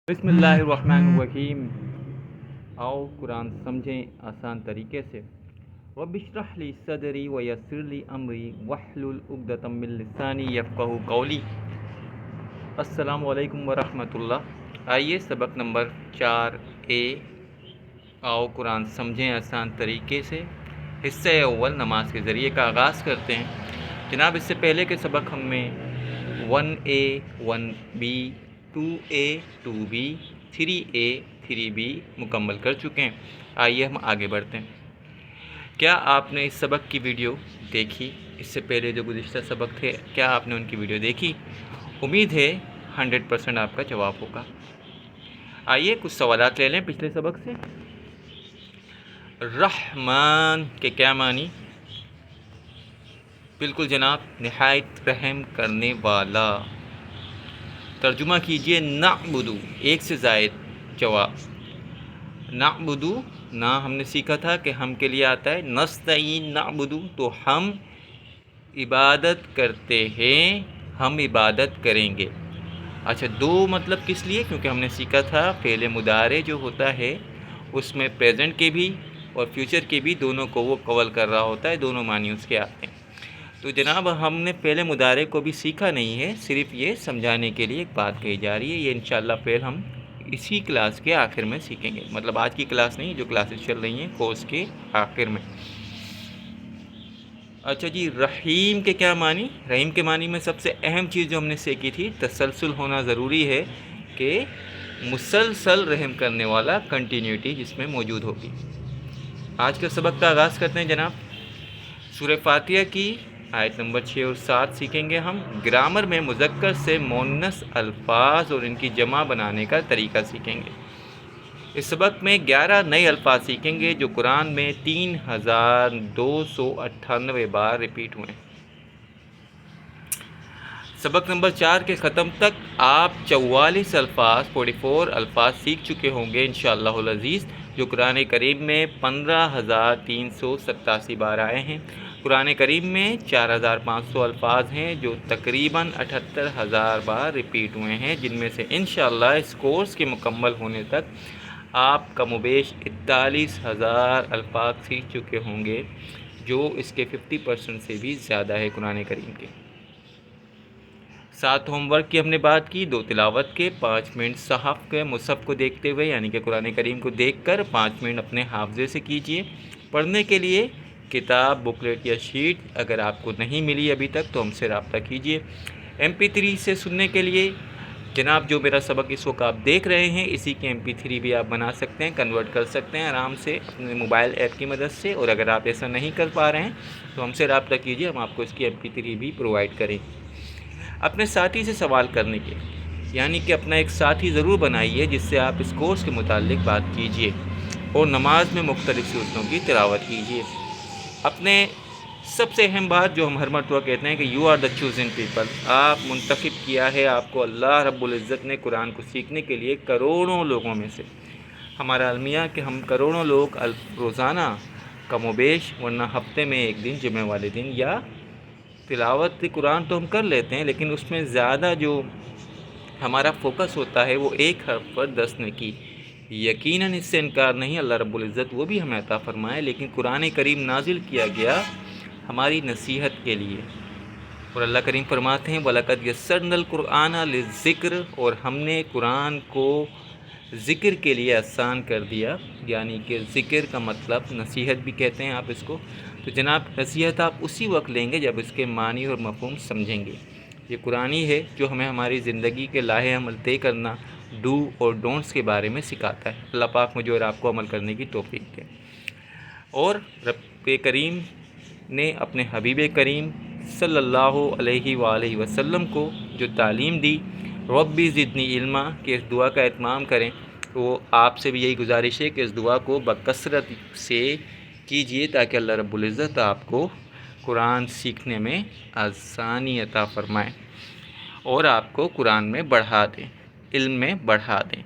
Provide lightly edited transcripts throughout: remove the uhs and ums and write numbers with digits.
بسم اللہ الرحمن الرحیم۔ آؤ قرآن سمجھیں آسان طریقے سے۔ رب اشرح لی صدری ویسر لی امری واحلل عقدۃ من لسانی یفقہوا قولی۔ السلام علیکم ورحمۃ اللہ۔ آئیے سبق نمبر 4A آؤ قرآن سمجھیں آسان طریقے سے حصہ اول نماز کے ذریعے کا آغاز کرتے ہیں۔ جناب، اس سے پہلے کے سبق ہم میں 1A 1B 2A 2B 3A 3B مکمل کر چکے ہیں۔ آئیے ہم آگے بڑھتے ہیں۔ کیا آپ نے اس سبق کی ویڈیو دیکھی؟ اس سے پہلے جو گزشتہ سبق تھے، کیا آپ نے ان کی ویڈیو دیکھی؟ امید ہے 100% آپ کا جواب ہوگا۔ آئیے کچھ سوالات لے لیں پچھلے سبق سے۔ رحمان کے کیا معنی؟ بالکل جناب، نہایت رحم کرنے والا۔ ترجمہ کیجئے نعبدو، ایک سے زائد جواب۔ نعبدو نہ ہم نے سیکھا تھا کہ ہم کے لیے آتا ہے نستعین نعبدو، تو ہم عبادت کرتے ہیں، ہم عبادت کریں گے۔ اچھا، دو مطلب کس لیے؟ کیونکہ ہم نے سیکھا تھا فعل مضارع جو ہوتا ہے اس میں پریزنٹ کے بھی اور فیوچر کے بھی دونوں کو وہ کور کر رہا ہوتا ہے، دونوں معنی اس کے آتے ہیں۔ تو جناب، ہم نے فعل مضارع کو بھی سیکھا نہیں ہے، صرف یہ سمجھانے کے لیے ایک بات کہی جا رہی ہے۔ یہ انشاءاللہ پھر ہم اسی کلاس کے آخر میں سیکھیں گے، مطلب آج کی کلاس نہیں، جو کلاسز چل رہی ہیں کورس کے آخر میں۔ اچھا جی، رحیم کے کیا معنی؟ رحیم کے معنی میں سب سے اہم چیز جو ہم نے سیکھی تھی، تسلسل ہونا ضروری ہے کہ مسلسل رحم کرنے والا، کنٹینیوٹی جس میں موجود ہوگی۔ آج کے سبق کا آغاز کرتے ہیں جناب۔ سورہ فاتحہ کی آیت نمبر 6 اور 7 سیکھیں گے ہم۔ گرامر میں مذکر سے مؤنث الفاظ اور ان کی جمع بنانے کا طریقہ سیکھیں گے۔ اس سبق میں 11 نئے الفاظ سیکھیں گے جو قرآن میں 3298 بار ریپیٹ ہوئے ہیں۔ سبق نمبر 4 کے ختم تک آپ 44 الفاظ سیکھ چکے ہوں گے انشاءاللہ العزیز، جو قرآن کریم میں 15387 بار آئے ہیں۔ قرآن کریم میں 4500 الفاظ ہیں جو تقریباً 78000 بار ریپیٹ ہوئے ہیں، جن میں سے انشاءاللہ اس کورس کے مکمل ہونے تک آپ کم و بیش 41000 الفاظ سیکھ چکے ہوں گے، جو اس کے 50% سے بھی زیادہ ہے قرآن کریم کے۔ 7 ہوم ورک کی ہم نے بات کی، 2 تلاوت کے، 5 منٹ صحف کے مصحف کو دیکھتے ہوئے، یعنی کہ قرآن کریم کو دیکھ کر 5 منٹ اپنے حافظے سے کیجئے۔ پڑھنے کے لیے کتاب، بکلیٹ یا شیٹ اگر آپ کو نہیں ملی ابھی تک تو ہم سے رابطہ کیجئے۔ MP3 سے سننے کے لیے جناب، جو میرا سبق اس وقت آپ دیکھ رہے ہیں، اسی کے MP3 بھی آپ بنا سکتے ہیں، کنورٹ کر سکتے ہیں آرام سے اپنے موبائل ایپ کی مدد سے، اور اگر آپ ایسا نہیں کر پا رہے ہیں تو ہم سے رابطہ کیجئے، ہم آپ کو اس کی MP3 بھی پرووائڈ کریں۔ اپنے ساتھی سے سوال کرنے کے، یعنی کہ اپنا ایک ساتھی ضرور بنائیے جس سے آپ اس کورس کے متعلق بات کیجئے، اور نماز میں مختلف صورتوں کی تلاوت کیجئے۔ اپنے سب سے اہم بات جو ہم ہر مرتبہ کہتے ہیں کہ you are the chosen people, آپ منتخب کیا ہے آپ کو اللہ رب العزت نے قرآن کو سیکھنے کے لیے کروڑوں لوگوں میں سے۔ ہمارا المیہ کہ ہم کروڑوں لوگ روزانہ کم و بیش، ورنہ ہفتے میں ایک دن، جمعہ والے دن، یا تلاوت قرآن تو ہم کر لیتے ہیں، لیکن اس میں زیادہ جو ہمارا فوکس ہوتا ہے وہ ایک حرف پر 10 نیکی۔ یقیناً اس سے انکار نہیں، اللہ رب العزت وہ بھی ہمیں عطا فرمائے، لیکن قرآن کریم نازل کیا گیا ہماری نصیحت کے لیے، اور اللہ کریم فرماتے ہیں وَلَقَدْ يَسَّرْنَا الْقُرْآنَ لِلذِّكْرِ، اور ہم نے قرآن کو ذکر کے لیے آسان کر دیا، یعنی کہ ذکر کا مطلب نصیحت بھی کہتے ہیں آپ اس کو۔ تو جناب، نصیحت آپ اسی وقت لیں گے جب اس کے معنی اور مفہوم سمجھیں گے۔ یہ قرآنی ہے جو ہمیں ہماری زندگی کے لاہے عمل طے کرنا، ڈو اور ڈونٹس کے بارے میں سکھاتا ہے۔ اللہ پاک مجھے اور آپ کو عمل کرنے کی توفیق دے۔ اور رب کریم نے اپنے حبیب کریم صلی اللہ علیہ وآلہ وسلم کو جو تعلیم دی، ربی زدنی علما، کہ اس دعا کا اہتمام کریں، تو آپ سے بھی یہی گزارش ہے کہ اس دعا کو بکثرت سے کیجئے تاکہ اللہ رب العزت آپ کو قرآن سیکھنے میں آسانی عطا فرمائے اور آپ کو قرآن میں بڑھا دیں، علم میں بڑھا دیں۔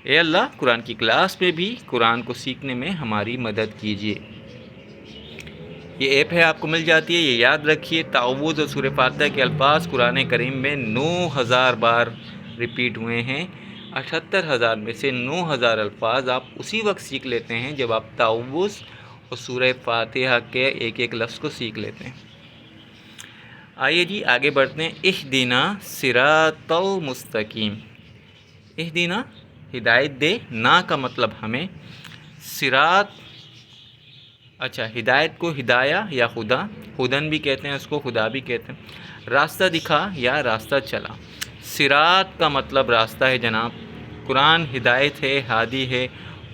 اے اللہ، قرآن کی کلاس میں بھی قرآن کو سیکھنے میں ہماری مدد کیجئے۔ یہ ایپ ہے، آپ کو مل جاتی ہے، یہ یاد رکھیے۔ تعوذ اور سورہ فاتحہ کے الفاظ قرآن کریم میں 9000 بار ریپیٹ ہوئے ہیں۔ 78,000 میں سے 9,000 الفاظ آپ اسی وقت سیکھ لیتے ہیں جب آپ تعوذ اور سورہ فاتحہ کے ایک ایک لفظ کو سیکھ لیتے ہیں۔ آئیے جی آگے بڑھتے ہیں۔ اہدنا صراط المستقیم۔ اہدنا ہدایت دے، نا کا مطلب ہمیں، صراط اچھا ہدایت کو ہدایہ یا خدا، خدن بھی کہتے ہیں اس کو، خدا بھی کہتے ہیں، راستہ دکھا یا راستہ چلا۔ صراط کا مطلب راستہ ہے جناب، قرآن ہدایت ہے، ہادی ہے،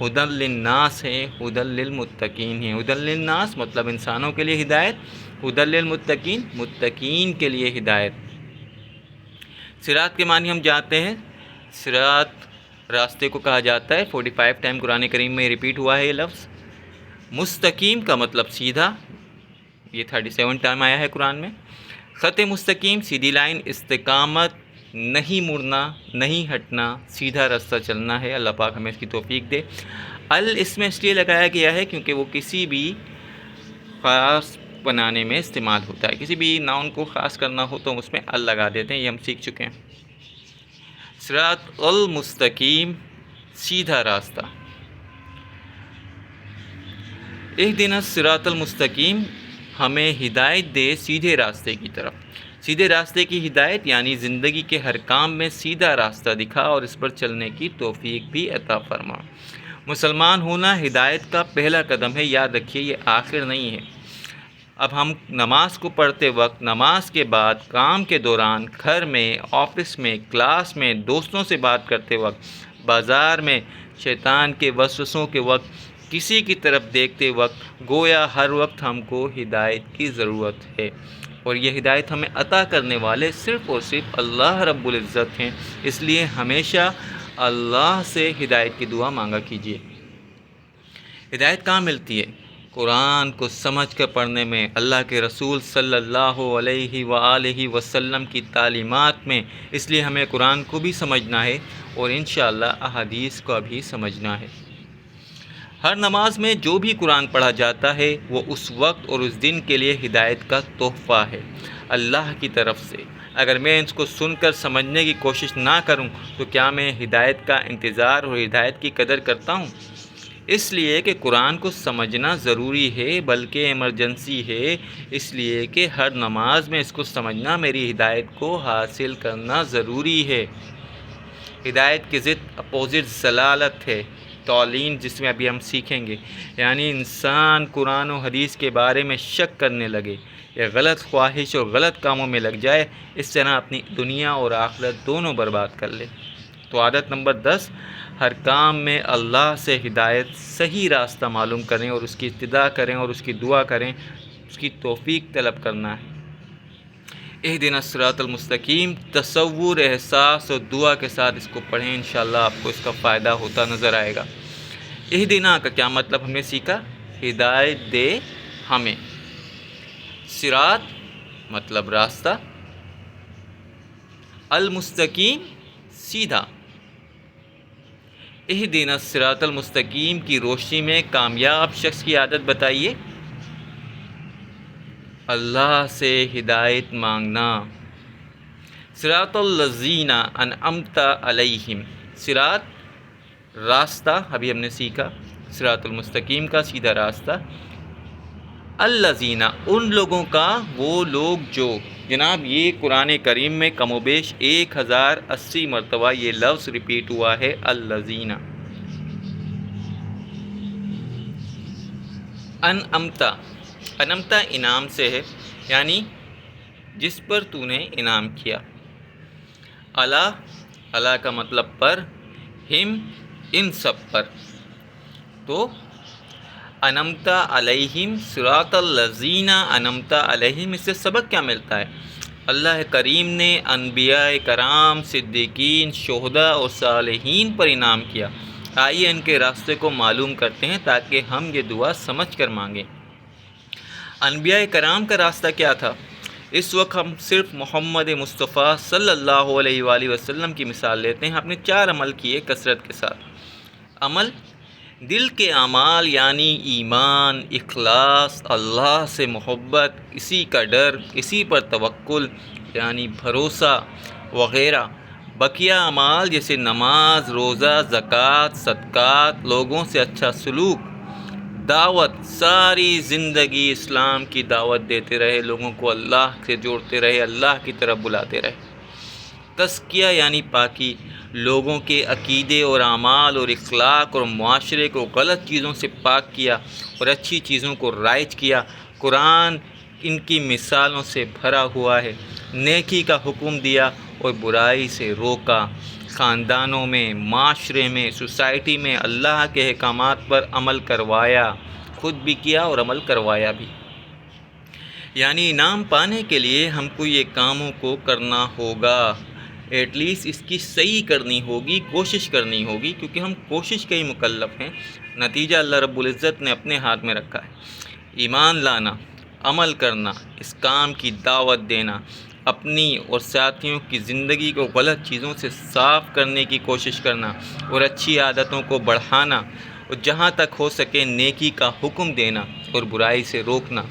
ہدی للناس ہے، ہدی للمتقین ہے۔ ہدی للناس مطلب انسانوں کے لیے ہدایت، ہدی للمتقین متقین کے لیے ہدایت۔ صراط کے معنی ہم جانتے ہیں، صراط راستے کو کہا جاتا ہے، 45 ٹائم قرآن کریم میں ریپیٹ ہوا ہے یہ لفظ۔ مستقیم کا مطلب سیدھا، یہ 37 ٹائم آیا ہے قرآن میں۔ خط مستقیم سیدھی لائن، استقامت، نہیں مڑنا، نہیں ہٹنا، سیدھا راستہ چلنا ہے۔ اللہ پاک ہمیں اس کی توفیق دے۔ اس میں اس لیے لگایا گیا ہے کیونکہ وہ کسی بھی خاص بنانے میں استعمال ہوتا ہے، کسی بھی ناؤن کو خاص کرنا ہو تو اس میں لگا دیتے ہیں، یہ ہم سیکھ چکے ہیں۔ صراط المستقیم سیدھا راستہ۔ اہدنا الصراط المستقیم ہمیں ہدایت دے سیدھے راستے کی طرف۔ سیدھے راستے کی ہدایت یعنی زندگی کے ہر کام میں سیدھا راستہ دکھا اور اس پر چلنے کی توفیق بھی عطا فرما۔ مسلمان ہونا ہدایت کا پہلا قدم ہے، یاد رکھیے یہ آخر نہیں ہے۔ اب ہم نماز کو پڑھتے وقت، نماز کے بعد، کام کے دوران، گھر میں، آفس میں، کلاس میں، دوستوں سے بات کرتے وقت، بازار میں، شیطان کے وسوسوں کے وقت، کسی کی طرف دیکھتے وقت، گویا ہر وقت ہم کو ہدایت کی ضرورت ہے، اور یہ ہدایت ہمیں عطا کرنے والے صرف اور صرف اللہ رب العزت ہیں۔ اس لیے ہمیشہ اللہ سے ہدایت کی دعا مانگا کیجیے۔ ہدایت کہاں ملتی ہے؟ قرآن کو سمجھ کر پڑھنے میں، اللہ کے رسول صلی اللہ علیہ وآلہ وسلم کی تعلیمات میں۔ اس لیے ہمیں قرآن کو بھی سمجھنا ہے اور انشاءاللہ احادیث کو بھی سمجھنا ہے۔ ہر نماز میں جو بھی قرآن پڑھا جاتا ہے وہ اس وقت اور اس دن کے لیے ہدایت کا تحفہ ہے اللہ کی طرف سے۔ اگر میں اس کو سن کر سمجھنے کی کوشش نہ کروں تو کیا میں ہدایت کا انتظار اور ہدایت کی قدر کرتا ہوں؟ اس لیے کہ قرآن کو سمجھنا ضروری ہے، بلکہ ایمرجنسی ہے، اس لیے کہ ہر نماز میں اس کو سمجھنا، میری ہدایت کو حاصل کرنا ضروری ہے۔ ہدایت کی ضد اپوزٹ ضلالت ہے، تعلیم، جس میں ابھی ہم سیکھیں گے، یعنی انسان قرآن و حدیث کے بارے میں شک کرنے لگے یا غلط خواہش اور غلط کاموں میں لگ جائے، اس طرح اپنی دنیا اور آخرت دونوں برباد کر لے۔ تو عادت نمبر 10، ہر کام میں اللہ سے ہدایت، صحیح راستہ معلوم کریں اور اس کی اتباع کریں اور اس کی دعا کریں، اس کی توفیق طلب کرنا ہے۔ اہدنا الصراط المستقیم، تصور، احساس اور دعا کے ساتھ اس کو پڑھیں، انشاءاللہ آپ کو اس کا فائدہ ہوتا نظر آئے گا۔ اہدنا کا کیا مطلب ہم نے سیکھا؟ ہدایت دے ہمیں۔ صراط مطلب راستہ، المستقیم سیدھا۔ اہدنا الصراط المستقیم کی روشنی میں کامیاب شخص کی عادت بتائیے۔ اللہ سے ہدایت مانگنا۔ صراط الذین انعمت علیہم، صراط راستہ، ابھی ہم نے سیکھا صراط المستقیم کا سیدھا راستہ، الذین ان لوگوں کا، وہ لوگ جو، جناب یہ قرآن کریم میں کم و بیش 1080 مرتبہ یہ لفظ ریپیٹ ہوا ہے، الذین۔ انعمتا، انعمتا انعام سے ہے، یعنی جس پر تو نے انعام کیا۔ علی، علی کا مطلب پر، ہم ان سب پر۔ تو انعمتا علیہم صراط الذین انعمتا علیہم، اس سے سبق کیا ملتا ہے؟ اللہ کریم نے انبیاء کرام، صدیقین، شہداء اور صالحین پر انعام کیا۔ آئیے ان کے راستے کو معلوم کرتے ہیں تاکہ ہم یہ دعا سمجھ کر مانگیں۔ انبیاء کرام کا راستہ کیا تھا؟ اس وقت ہم صرف محمد مصطفیٰ صلی اللہ علیہ وآلہ وسلم کی مثال لیتے ہیں۔ آپ نے 4 عمل کیے کثرت کے ساتھ۔ عمل، دل کے اعمال یعنی ایمان، اخلاص، اللہ سے محبت، اسی کا ڈر، اسی پر توکل یعنی بھروسہ وغیرہ۔ بقیہ اعمال جیسے نماز، روزہ، زکوٰۃ، صدقات، لوگوں سے اچھا سلوک، دعوت، ساری زندگی اسلام کی دعوت دیتے رہے، لوگوں کو اللہ سے جوڑتے رہے، اللہ کی طرف بلاتے رہے۔ تزکیہ یعنی پاکی، لوگوں کے عقیدے اور اعمال اور اخلاق اور معاشرے کو غلط چیزوں سے پاک کیا اور اچھی چیزوں کو رائج کیا۔ قرآن ان کی مثالوں سے بھرا ہوا ہے۔ نیکی کا حکم دیا اور برائی سے روکا۔ خاندانوں میں، معاشرے میں، سوسائٹی میں اللہ کے احکامات پر عمل کروایا، خود بھی کیا اور عمل کروایا بھی۔ یعنی انعام پانے کے لیے ہم کو یہ کاموں کو کرنا ہوگا، ایٹ لیسٹ اس کی صحیح کرنی ہوگی، کوشش کرنی ہوگی، کیونکہ ہم کوشش کے ہی مکلف ہیں۔ نتیجہ اللہ رب العزت نے اپنے ہاتھ میں رکھا ہے۔ ایمان لانا، عمل کرنا، اس کام کی دعوت دینا، اپنی اور ساتھیوں کی زندگی کو غلط چیزوں سے صاف کرنے کی کوشش کرنا اور اچھی عادتوں کو بڑھانا، اور جہاں تک ہو سکے نیکی کا حکم دینا اور برائی سے روکنا۔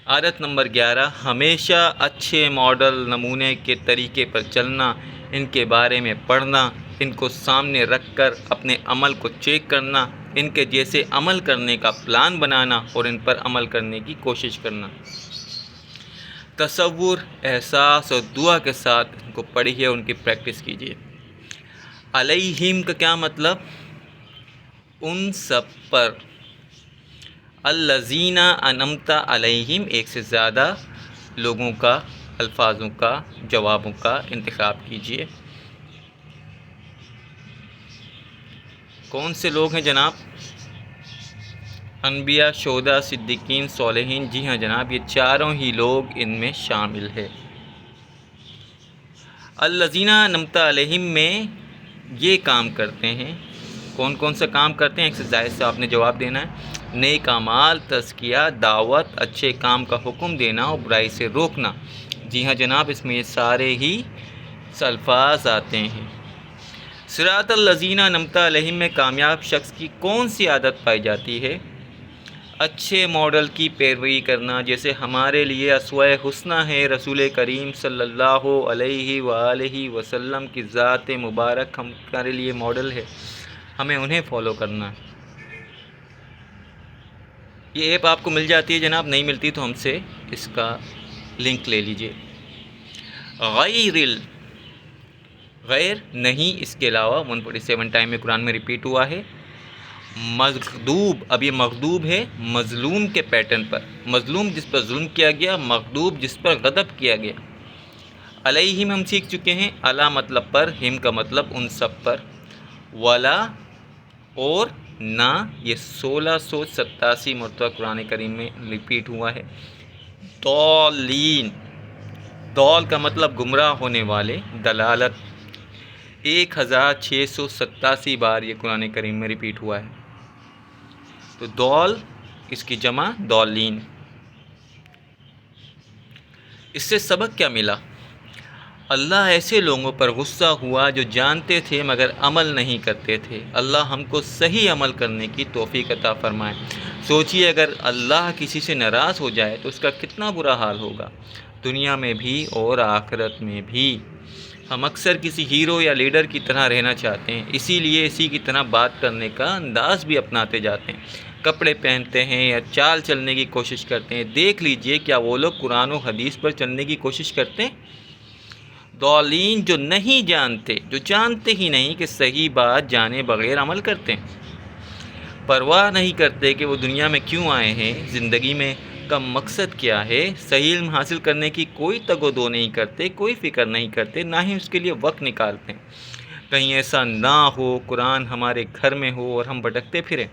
عادت نمبر 11، ہمیشہ اچھے ماڈل نمونے کے طریقے پر چلنا، ان کے بارے میں پڑھنا، ان کو سامنے رکھ کر اپنے عمل کو چیک کرنا، ان کے جیسے عمل کرنے کا پلان بنانا اور ان پر عمل کرنے کی کوشش کرنا۔ تصور، احساس اور دعا کے ساتھ ان کو پڑھیے، ان کی پریکٹس کیجیے۔ علیہم کا کیا مطلب؟ ان سب پر۔ الذین انعمت علیہم، ایک سے زیادہ لوگوں کا، الفاظوں کا، جوابوں کا انتخاب کیجیے۔ کون سے لوگ ہیں جناب؟ انبیاء، شہداء، صدیقین، صالحین۔ جی ہاں جناب، یہ چاروں ہی لوگ ان میں شامل ہے۔ الذین انعمت علیہم میں یہ کام کرتے ہیں۔ کون کون سا کام کرتے ہیں؟ ایک سے زائد سے آپ نے جواب دینا ہے۔ نیک اعمال، تزکیہ، دعوت، اچھے کام کا حکم دینا اور برائی سے روکنا۔ جی ہاں جناب، اس میں یہ سارے ہی الفاظ آتے ہیں۔ صراط الذین انعمت علیہم میں کامیاب شخص کی کون سی عادت پائی جاتی ہے؟ اچھے ماڈل کی پیروی کرنا، جیسے ہمارے لیے اسوہ حسنہ ہے رسول کریم صلی اللہ علیہ وآلہ وسلم کی ذات مبارک ہمارے لیے ماڈل ہے، ہمیں انہیں فالو کرنا ہے۔ یہ ایپ آپ کو مل جاتی ہے جناب، نہیں ملتی تو ہم سے اس کا لنک لے لیجئے۔ غیر نہیں، اس کے علاوہ 147 ٹائم میں قرآن میں ریپیٹ ہوا ہے۔ مغضوب، اب یہ مغضوب ہے مظلوم کے پیٹرن پر، مظلوم جس پر ظلم کیا گیا، مغضوب جس پر غضب کیا گیا۔ علیہم ہم سیکھ چکے ہیں، علی مطلب پر، ہم کا مطلب ان سب پر، ولا اور نہ، یہ 1687 مرتبہ قرآن کریم میں ریپیٹ ہوا ہے۔ ضالین، ضال کا مطلب گمراہ ہونے والے، دلالت 1687 بار یہ قرآن کریم میں ریپیٹ ہوا ہے۔ تو ضال، اس کی جمع ضالین۔ اس سے سبق کیا ملا؟ اللہ ایسے لوگوں پر غصہ ہوا جو جانتے تھے مگر عمل نہیں کرتے تھے۔ اللہ ہم کو صحیح عمل کرنے کی توفیق عطا فرمائے۔ سوچئے اگر اللہ کسی سے ناراض ہو جائے تو اس کا کتنا برا حال ہوگا، دنیا میں بھی اور آخرت میں بھی۔ ہم اکثر کسی ہیرو یا لیڈر کی طرح رہنا چاہتے ہیں، اسی لیے اسی کی طرح بات کرنے کا انداز بھی اپناتے جاتے ہیں، کپڑے پہنتے ہیں یا چال چلنے کی کوشش کرتے ہیں۔ دیکھ لیجئے کیا وہ لوگ قرآن و حدیث پر چلنے کی کوشش کرتے ہیں؟ ضالین، جو نہیں جانتے، جو جانتے ہی نہیں کہ صحیح بات جانے بغیر عمل کرتے ہیں، پرواہ نہیں کرتے کہ وہ دنیا میں کیوں آئے ہیں، زندگی میں کا مقصد کیا ہے، صحیح علم حاصل کرنے کی کوئی تگ و دو نہیں کرتے، کوئی فکر نہیں کرتے، نہ ہی اس کے لیے وقت نکالتے ہیں۔ کہیں ایسا نہ ہو قرآن ہمارے گھر میں ہو اور ہم بھٹکتے پھریں۔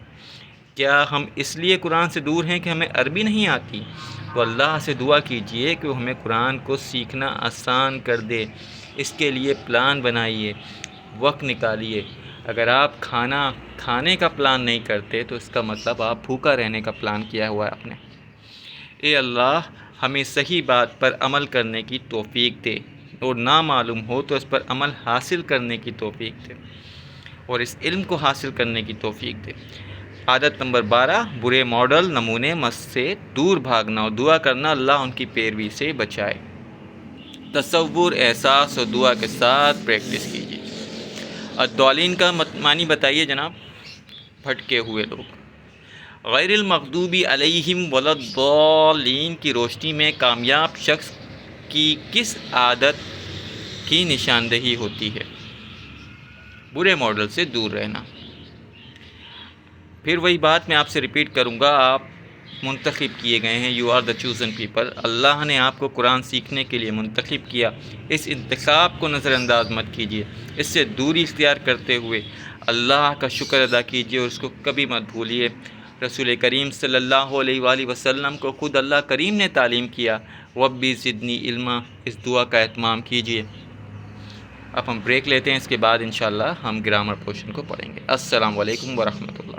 کیا ہم اس لیے قرآن سے دور ہیں کہ ہمیں عربی نہیں آتی؟ تو اللہ سے دعا کیجئے کہ وہ ہمیں قرآن کو سیکھنا آسان کر دے۔ اس کے لیے پلان بنائیے، وقت نکالیے۔ اگر آپ کھانے کا پلان نہیں کرتے تو اس کا مطلب آپ بھوکا رہنے کا پلان کیا ہوا ہے آپ نے۔ اے اللہ، ہمیں صحیح بات پر عمل کرنے کی توفیق دے، اور نہ معلوم ہو تو اس پر عمل حاصل کرنے کی توفیق دے، اور اس علم کو حاصل کرنے کی توفیق دے۔ عادت نمبر 12، برے ماڈل نمونے مس سے دور بھاگنا اور دعا کرنا اللہ ان کی پیروی سے بچائے۔ تصور، احساس اور دعا کے ساتھ پریکٹس کیجیے۔ الضالین کا معنی بتائیے جناب، بھٹکے ہوئے لوگ۔ غیر المغضوب علیہم ولا الضالین کی روشنی میں کامیاب شخص کی کس عادت کی نشاندہی ہوتی ہے؟ برے ماڈل سے دور رہنا۔ پھر وہی بات میں آپ سے ریپیٹ کروں گا، آپ منتخب کیے گئے ہیں، you are the chosen people. اللہ نے آپ کو قرآن سیکھنے کے لیے منتخب کیا، اس انتخاب کو نظر انداز مت کیجیے، اس سے دوری اختیار کرتے ہوئے اللہ کا شکر ادا کیجیے اور اس کو کبھی مت بھولیے۔ رسول کریم صلی اللہ علیہ وآلہ وسلم کو خود اللہ کریم نے تعلیم کیا، ربی زدنی علما، اس دعا کا اہتمام کیجیے۔ اب ہم بریک لیتے ہیں، اس کے بعد انشاءاللہ ہم گرامر پورشن کو پڑھیں گے۔ السلام علیکم ورحمۃ اللہ۔